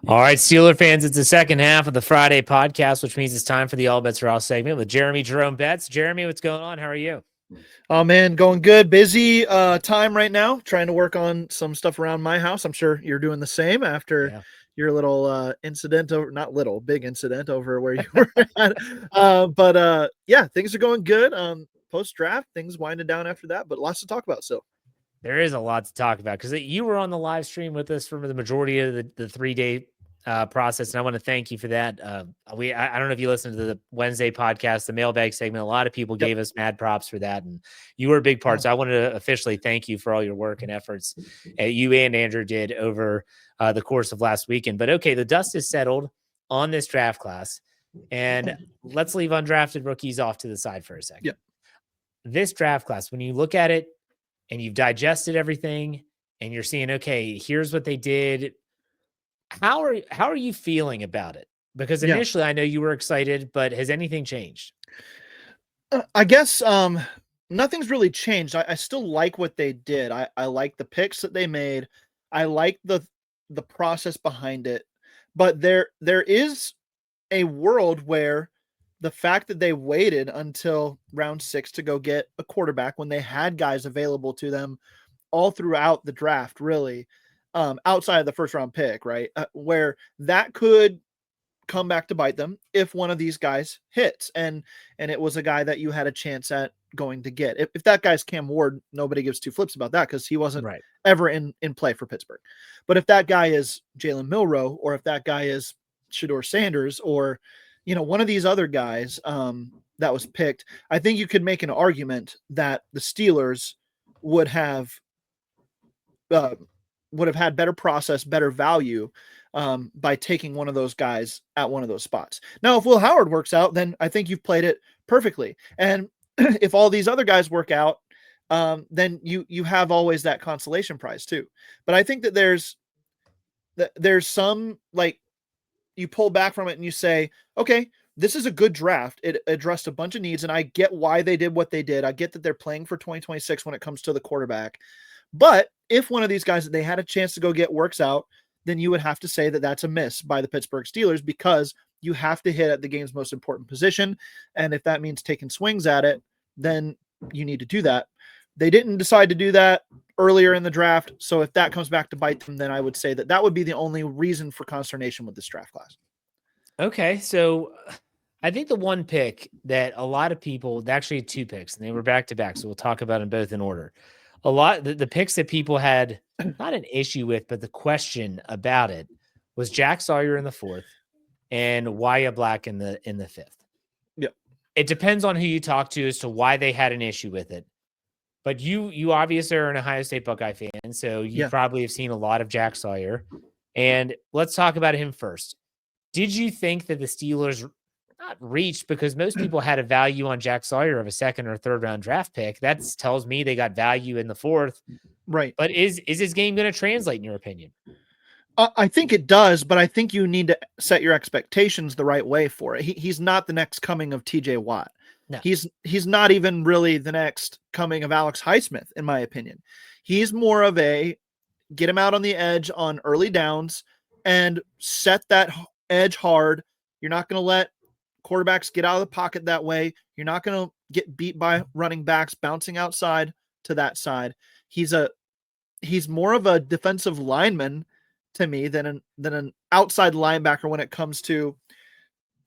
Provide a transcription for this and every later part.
All right, Steeler fans, it's the second half of the Friday podcast, which means it's time for the All Betz Are Off segment with Jeremy Betz. Jeremy, what's going on? How are you? Oh man, going good. Busy time right now, trying to work on some stuff around my house. I'm sure you're doing the same after your little incident over, not little, big incident over where you were at. Yeah, things are going good. Post draft, things winding down after that, but lots to talk about still. There is a lot to talk about because you were on the live stream with us for the majority of the 3-day process, and I want to thank you for that. I don't know if you listened to the Wednesday podcast, the mailbag segment. A lot of people gave us mad props for that, and you were a big part. So I wanted to officially thank you for all your work and efforts you and Andrew did over the course of last weekend. But okay, the dust is settled on this draft class, and let's leave undrafted rookies off to the side for a second. Yep. This draft class, when you look at it and you've digested everything and you're seeing, okay, here's what they did. How are you feeling about it? Because initially I know you were excited, but has anything changed? I guess nothing's really changed. I still like what they did. I like the picks that they made. I like the process behind it. But there is a world where the fact that they waited until round 6 to go get a quarterback when they had guys available to them all throughout the draft, really, outside of the first round pick, right? Where that could come back to bite them if one of these guys hits. And it was a guy that you had a chance at going to get. If that guy's Cam Ward, nobody gives two flips about that because he wasn't ever in play for Pittsburgh. But if that guy is Jalen Milroe, or if that guy is Shedeur Sanders, or one of these other guys that was picked, I think you could make an argument that the Steelers would have had better process, better value by taking one of those guys at one of those spots. Now, if Will Howard works out, then I think you've played it perfectly. And if all these other guys work out, then you have always that consolation prize too. But I think that there's some, like, you pull back from it and you say, okay, this is a good draft. It addressed a bunch of needs, and I get why they did what they did. I get that they're playing for 2026 when it comes to the quarterback. But if one of these guys that they had a chance to go get works out, then you would have to say that that's a miss by the Pittsburgh Steelers, because you have to hit at the game's most important position. And if that means taking swings at it, then you need to do that. They didn't decide to do that earlier in the draft. So if that comes back to bite them, then I would say that would be the only reason for consternation with this draft class. Okay. So I think the one pick that a lot of people, actually 2 picks, and they were back to back. So we'll talk about them both in order. The picks that people had not an issue with, but the question about it was Jack Sawyer in the 4th and Wya Black in the 5th. Yeah. It depends on who you talk to as to why they had an issue with it. But you obviously are an Ohio State Buckeye fan, so you probably have seen a lot of Jack Sawyer. And let's talk about him first. Did you think that the Steelers not reached, because most people had a value on Jack Sawyer of a 2nd or 3rd round draft pick? That tells me they got value in the 4th. Right. But is his game going to translate in your opinion? I think it does, but I think you need to set your expectations the right way for it. He's not the next coming of TJ Watt. No. He's not even really the next coming of Alex Highsmith, in my opinion. He's more of a get him out on the edge on early downs and set that edge hard. You're not going to let quarterbacks get out of the pocket that way. You're not going to get beat by running backs bouncing outside to that side. He's more of a defensive lineman to me than an outside linebacker when it comes to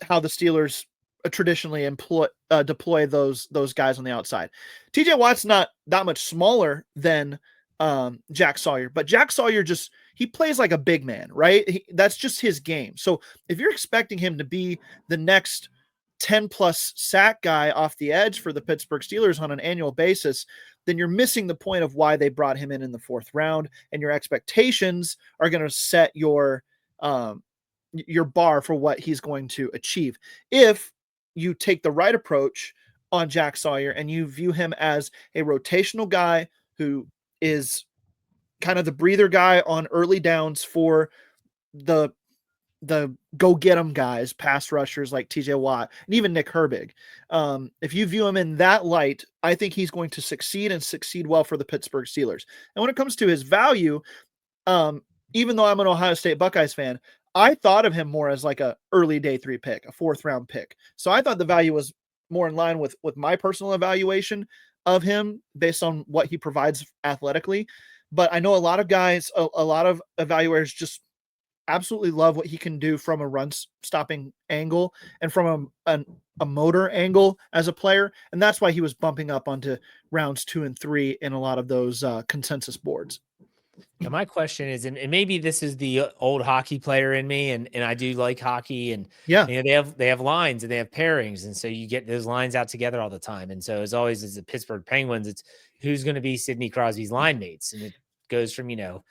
how the Steelers traditionally deploy those guys on the outside. TJ Watt's not that much smaller than Jack Sawyer, but Jack Sawyer he plays like a big man, right? That's just his game. So if you're expecting him to be the next 10+ sack guy off the edge for the Pittsburgh Steelers on an annual basis, then you're missing the point of why they brought him in the 4th round, and your expectations are going to set your bar for what he's going to achieve. If you take the right approach on Jack Sawyer and you view him as a rotational guy who is kind of the breather guy on early downs for the go get 'em guys, pass rushers like TJ Watt and even Nick Herbig. If you view him in that light, I think he's going to succeed and succeed well for the Pittsburgh Steelers. And when it comes to his value, even though I'm an Ohio State Buckeyes fan, I thought of him more as like a early day 3 pick, a 4th round pick. So I thought the value was more in line with my personal evaluation of him based on what he provides athletically. But I know a lot of guys, a lot of evaluators just absolutely love what he can do from a run stopping angle and from a motor angle as a player. And that's why he was bumping up onto rounds 2 and 3 in a lot of those consensus boards. Now my question is, and maybe this is the old hockey player in me, and I do like hockey, and Yeah. you know, they have lines and they have pairings, and so you get those lines out together all the time. And so as always, as the Pittsburgh Penguins, it's who's going to be Sidney Crosby's line mates, and it goes from, you know,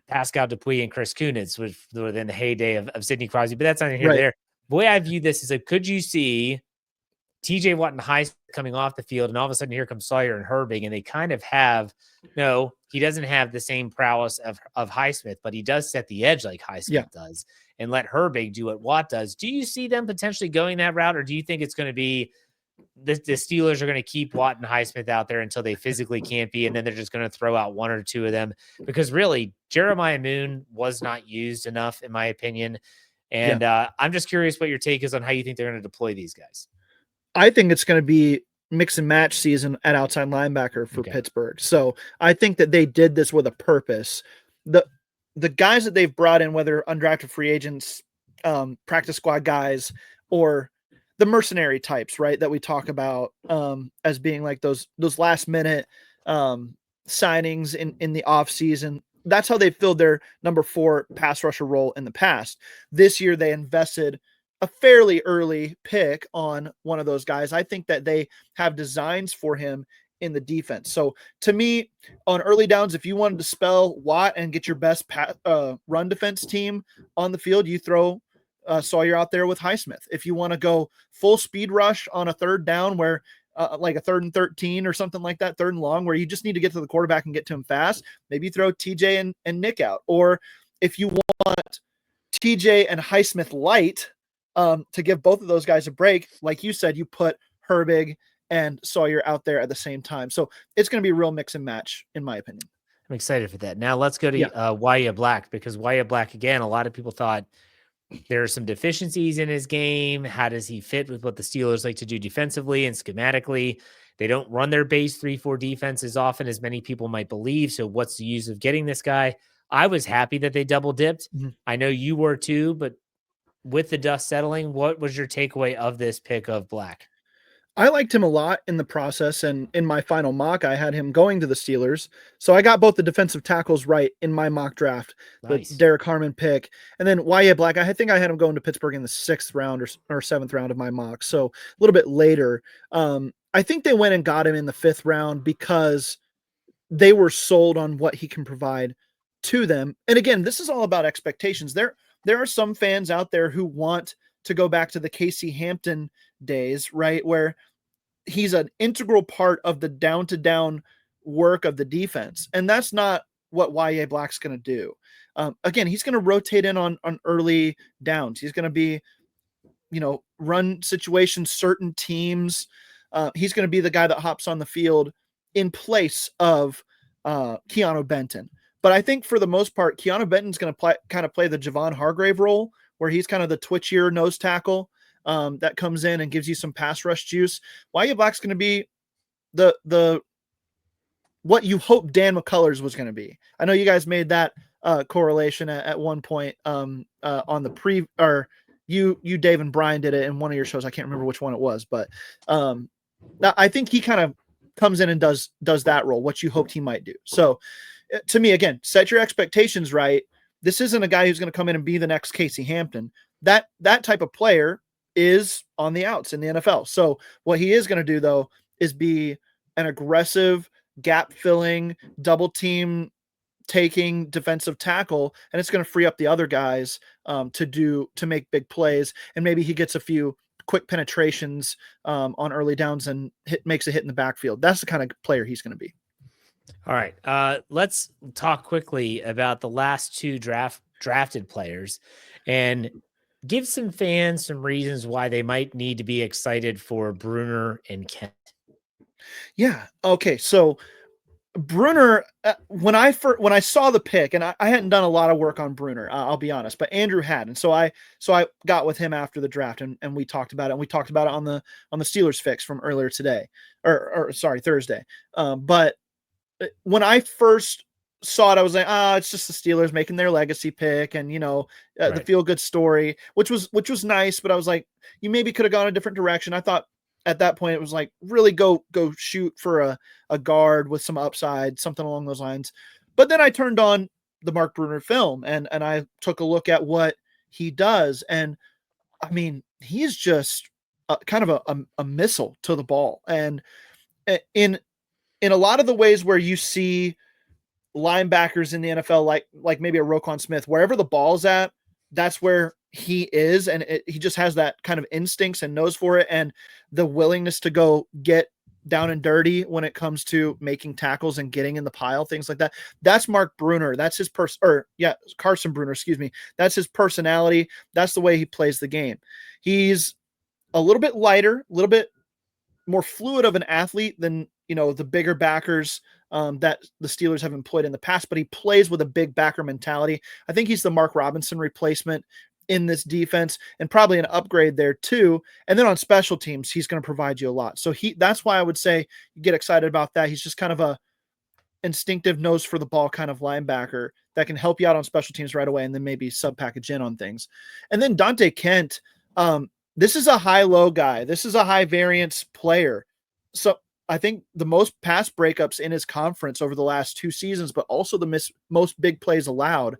Pascal Dupuis and Chris Kunitz within the heyday of Sidney Crosby, but that's not here. Right. There. The way I view this is like, could you see TJ Watt and Highsmith coming off the field, and all of a sudden here comes Sawyer and Herbig, and they kind of have, no, he doesn't have the same prowess of Highsmith, but he does set the edge like Highsmith does, and let Herbig do what Watt does. Do you see them potentially going that route, or do you think it's going to be the Steelers are going to keep Watt and Highsmith out there until they physically can't be, and then they're just going to throw out 1 or 2 of them? Because really, Jeremiah Moon was not used enough, in my opinion. And I'm just curious what your take is on how you think they're going to deploy these guys. I think it's going to be mix and match season at outside linebacker for Pittsburgh. So I think that they did this with a purpose. The guys that they've brought in, whether undrafted free agents, practice squad guys, or the mercenary types, right, that we talk about as being like those last minute signings in the offseason. That's how they filled their number 4 pass rusher role in the past. This year they invested a fairly early pick on one of those guys. I think that they have designs for him in the defense. So to me, on early downs, if you wanted to spell Watt and get your best run defense team on the field, you throw Sawyer out there with Highsmith. If you want to go full speed rush on a 3rd down where like a 3rd and 13 or something like that, 3rd and long, where you just need to get to the quarterback and get to him fast, maybe you throw TJ and Nick out. Or if you want TJ and Highsmith light, to give both of those guys a break, like you said, you put Herbig and Sawyer out there at the same time. So it's going to be a real mix and match, in my opinion. I'm excited for that. Now let's go to Wya Black, because Wya Black, again, a lot of people thought there are some deficiencies in his game. How does he fit with what the Steelers like to do defensively and schematically? They don't run their base 3-4 defense as often as many people might believe. So what's the use of getting this guy? I was happy that they double dipped. Mm-hmm. I know you were too, but with the dust settling, what was your takeaway of this pick of Black? I liked him a lot in the process, and in my final mock, I had him going to the Steelers. So I got both the defensive tackles right in my mock draft, the Derek Harmon pick. And then Wya Black, I think I had him going to Pittsburgh in the 6th round or 7th round of my mock. So a little bit later. I think they went and got him in the 5th round because they were sold on what he can provide to them. And again, this is all about expectations. There are some fans out there who want to go back to the Casey Hampton days, right, where he's an integral part of the down-to-down work of the defense. And that's not what Wya Black's going to do. Again, he's going to rotate in on early downs. He's going to be, run situations, certain teams. He's going to be the guy that hops on the field in place of Keanu Benton. But I think for the most part, Keanu Benton's going to kind of play the Javon Hargrave role, where he's kind of the twitchier nose tackle that comes in and gives you some pass rush juice. Wya Black's going to be the what you hope Dan McCullers was going to be. I know you guys made that correlation at one point on the you, Dave, and Brian did it in one of your shows. I can't remember which one it was, but I think he kind of comes in and does that role, what you hoped he might do. So to me, again, set your expectations right. This isn't a guy who's going to come in and be the next Casey Hampton. That type of player is on the outs in the NFL. So what he is going to do, though, is be an aggressive, gap-filling, double-team taking defensive tackle, and it's going to free up the other guys to make big plays. And maybe he gets a few quick penetrations on early downs and makes a hit in the backfield. That's the kind of player he's going to be. All right. Let's talk quickly about the last 2 drafted players and give some fans some reasons why they might need to be excited for Bruner and Kent. Yeah. Okay. So Bruner, when I saw the pick, and I hadn't done a lot of work on Bruner, I'll be honest, but Andrew had, and so I got with him after the draft, and we talked about it, and we talked about it on the Steelers fix from earlier today, or sorry, Thursday. But when I first saw it, I was like, it's just the Steelers making their legacy pick, and the feel good story, which was nice, but I was like, you maybe could have gone a different direction. I thought at that point it was like, really go shoot for a guard with some upside, something along those lines. But then I turned on the Mark Bruner film and I took a look at what he does, and I mean, he's just kind of a missile to the ball, and in a lot of the ways where you see linebackers in the NFL, like maybe a Roquan Smith, wherever the ball's at, that's where he is. And he just has that kind of instincts and knows for it, and the willingness to go get down and dirty when it comes to making tackles and getting in the pile, things like that. That's Mark Bruner. That's his Carson Bruner, excuse me. That's his personality. That's the way he plays the game. He's a little bit lighter, a little bit more fluid of an athlete than, the bigger backers that the Steelers have employed in the past, but he plays with a big backer mentality. I think he's the Mark Robinson replacement in this defense, and probably an upgrade there too. And then on special teams, he's going to provide you a lot. So that's why I would say you get excited about that. He's just kind of a instinctive nose for the ball kind of linebacker that can help you out on special teams right away, and then maybe sub package in on things. And then Dante Kent, this is a high-low guy. This is a high variance player. So I think the most pass breakups in his conference over the last 2 seasons, but also the most big plays allowed.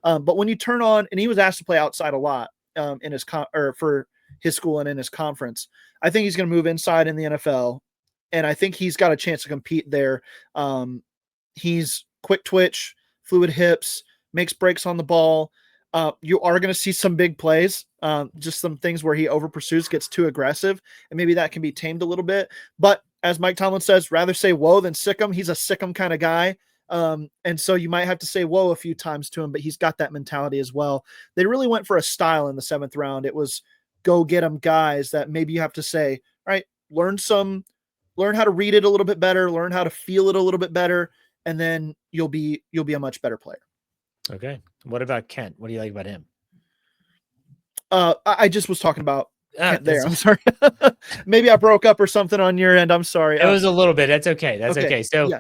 But when you turn on, and he was asked to play outside a lot in his for his school and in his conference, I think he's going to move inside in the NFL, and I think he's got a chance to compete there. He's quick twitch, fluid hips, makes breaks on the ball. You are going to see some big plays, just some things where he over pursues, gets too aggressive, and maybe that can be tamed a little bit. But as Mike Tomlin says, rather say whoa than sick him. He's a sick him kind of guy. And so you might have to say whoa a few times to him, but he's got that mentality as well. They really went for a style in the 7th round. It was go get them guys that maybe you have to say, all right, learn how to read it a little bit better, learn how to feel it a little bit better, and then you'll be a much better player. Okay. What about Kent? What do you like about him? I just was talking about Kent there. I'm sorry. Maybe I broke up or something on your end. I'm sorry. It was a little bit. That's okay. That's okay. So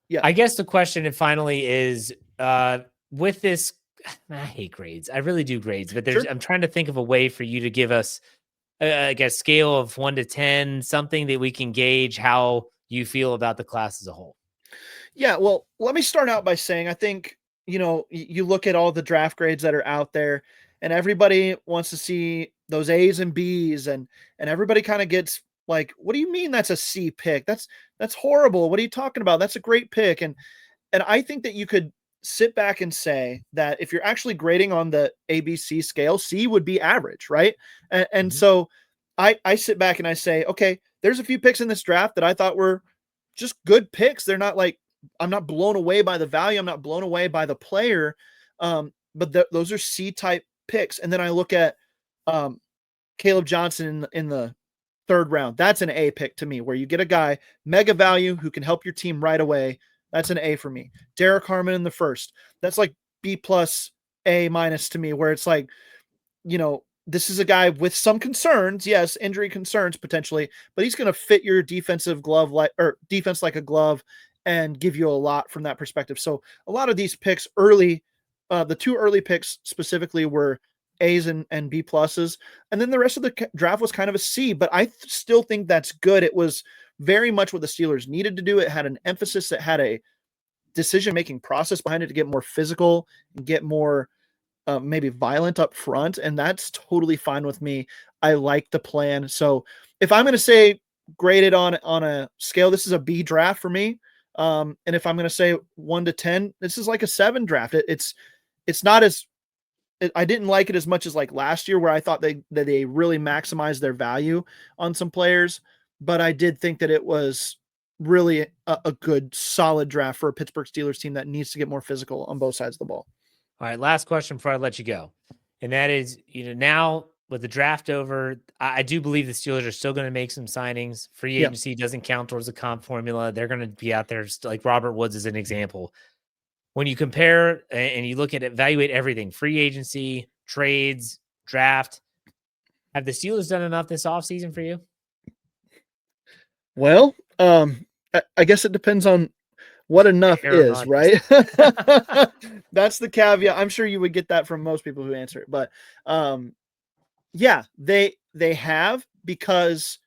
yeah. I guess the question finally is, with this, I hate grades. I really do grades, but I'm trying to think of a way for you to give us I guess scale of 1 to 10, something that we can gauge how you feel about the class as a whole. Yeah. Well, let me start out by saying, I think, you look at all the draft grades that are out there, and everybody wants to see those A's and B's, and everybody kind of gets like, what do you mean that's a C pick? That's horrible. What are you talking about? That's a great pick. And I think that you could sit back and say that if you're actually grading on the ABC scale, C would be average, right? And so I sit back and I say, okay, there's a few picks in this draft that I thought were just good picks. They're not like, I'm not blown away by the value. I'm not blown away by the player. But those are C-type picks. And then I look at Caleb Johnson in the 3rd round. That's an A pick to me, where you get a guy, mega value, who can help your team right away. That's an A for me. Derek Harmon in the 1st. That's like B+, A- to me, where it's like, this is a guy with some concerns. Yes, injury concerns potentially, but he's going to fit your defensive glove defense like a glove, and give you a lot from that perspective. So a lot of these picks early, the 2 early picks specifically, were A's and B pluses. And then the rest of the draft was kind of a C, but I still think that's good. It was very much what the Steelers needed to do. It had an emphasis that had a decision-making process behind it to get more physical and get more maybe violent up front. And that's totally fine with me. I like the plan. So if I'm going to say graded on a scale, this is a B draft for me. And if I'm going to say 1 to 10, this is like a 7 draft. It's not as, I didn't like it as much as like last year, where I thought that they really maximized their value on some players, but I did think that it was really a good, solid draft for a Pittsburgh Steelers team that needs to get more physical on both sides of the ball. All right. Last question before I let you go. And that is, now with the draft over, I do believe the Steelers are still going to make some signings. Free agency doesn't count towards the comp formula. They're going to be out there, like Robert Woods is an example. When you compare and you look at evaluate everything, free agency, trades, draft, have the Steelers done enough this offseason for you? Well, I guess it depends on what enough is, right? That's the caveat. I'm sure you would get that from most people who answer it, but yeah, they have, because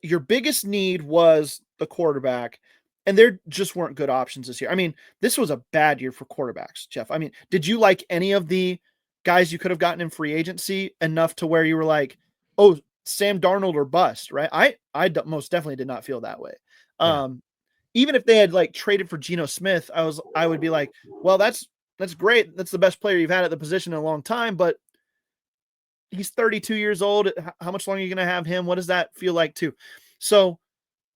your biggest need was the quarterback, and there just weren't good options this year. I mean, this was a bad year for quarterbacks, Jeff. I mean, did you like any of the guys you could have gotten in free agency enough to where you were like, oh, Sam Darnold or bust, right? I most definitely did not feel that way. Yeah. Even if they had like traded for Geno Smith, I would be like, well, that's great. That's the best player you've had at the position in a long time, but he's 32 years old. How much longer are you going to have him? What does that feel like too? So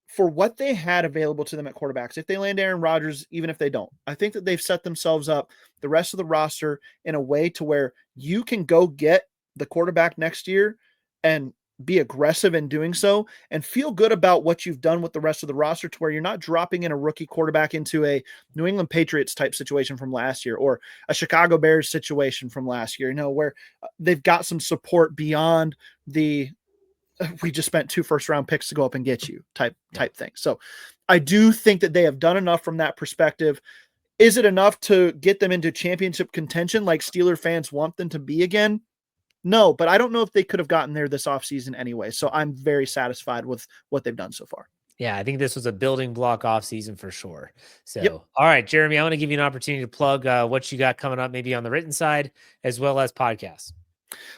for what they had available to them at quarterbacks, if they land Aaron Rodgers, even if they don't, I think that they've set themselves up, the rest of the roster, in a way to where you can go get the quarterback next year and be aggressive in doing so and feel good about what you've done with the rest of the roster, to where you're not dropping in a rookie quarterback into a New England Patriots type situation from last year, or a Chicago Bears situation from last year, where they've got some support beyond the we just spent 2 first-round picks to go up and get you type thing. So I do think that they have done enough from that perspective. Is it enough to get them into championship contention like Steeler fans want them to be again? No, but I don't know if they could have gotten there this offseason anyway. So I'm very satisfied with what they've done so far. Yeah, I think this was a building block offseason for sure. So, All right, Jeremy, I want to give you an opportunity to plug what you got coming up, maybe on the written side as well as podcasts.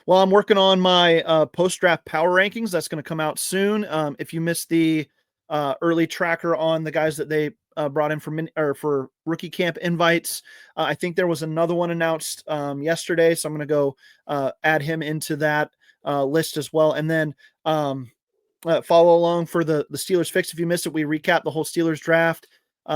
Well, I'm working on my post-draft power rankings. That's going to come out soon. If you missed the early tracker on the guys that they brought in for rookie camp invites, I think there was another one announced yesterday, so I'm going to go add him into that list as well. And then follow along for the Steelers Fix. If you missed it, we recapped the whole Steelers draft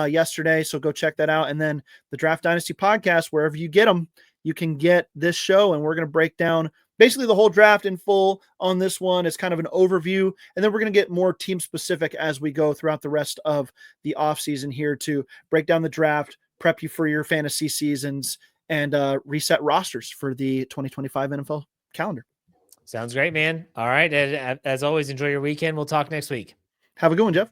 yesterday, so go check that out. And then the Draft Dynasty podcast, wherever you get them, you can get this show, and we're going to break down basically the whole draft in full on this one. It's kind of an overview, and then we're going to get more team specific as we go throughout the rest of the offseason here to break down the draft, prep you for your fantasy seasons, and reset rosters for the 2025 NFL calendar. Sounds great, man. All right. As always, enjoy your weekend. We'll talk next week. Have a good one, Jeff.